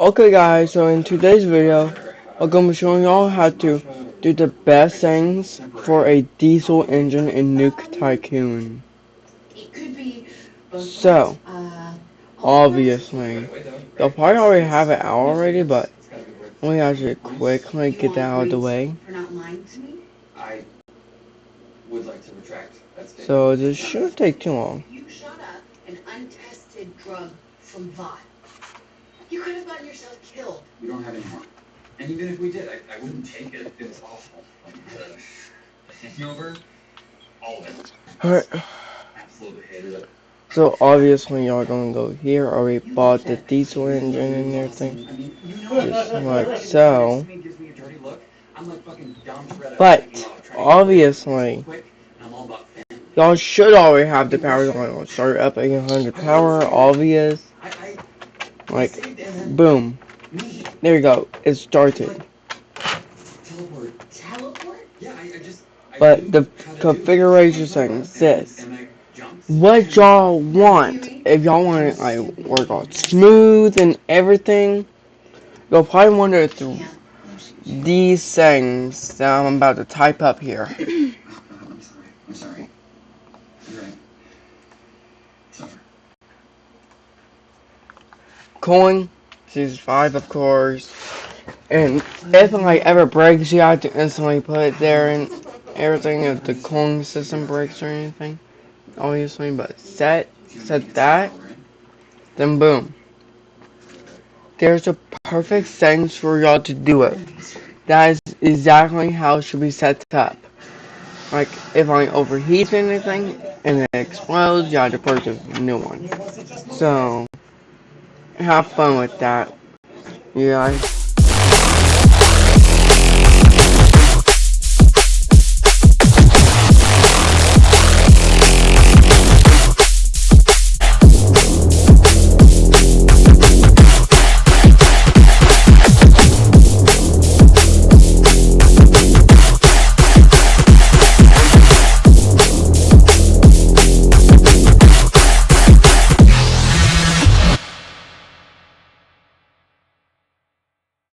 Okay guys, so in today's video, I'm going to be showing y'all how to do the best things for a diesel engine in Nuke Tycoon. So, obviously, you'll probably already have it out already, but let me actually quickly get that out of the way. So this shouldn't take too long. You shot up an untested drug from Vought. You could have gotten yourself killed. We don't have any more. And even if we did, I wouldn't take it. It was awful. Like the hangover, all of it. Alright, Absolutely hated it. so obviously y'all gonna go here. I already bought the diesel engine and everything. I mean, you know, Just like so. gives me a dirty look. I'm like fucking Dom Toretto. But, obviously, I'm all about family. y'all should already have the power line. Start up at 100 power, obvious. Like, boom. There you go. It started. Teleport? Yeah, But the configuration settings, this. What y'all want? If y'all want it, like, work all smooth and everything, you'll probably want to do these things that I'm about to type up here. I'm sorry. You're right. Suffer. Cooling, season 5 of course. And if it like ever breaks, you have to instantly put it there and everything if the cooling system breaks or anything. Obviously, but set that, then boom. There's a perfect settings for y'all to do it. That is exactly how it should be set up. Like, if I overheat anything and it explodes, you have to purchase a new one. So, have fun with that, you guys.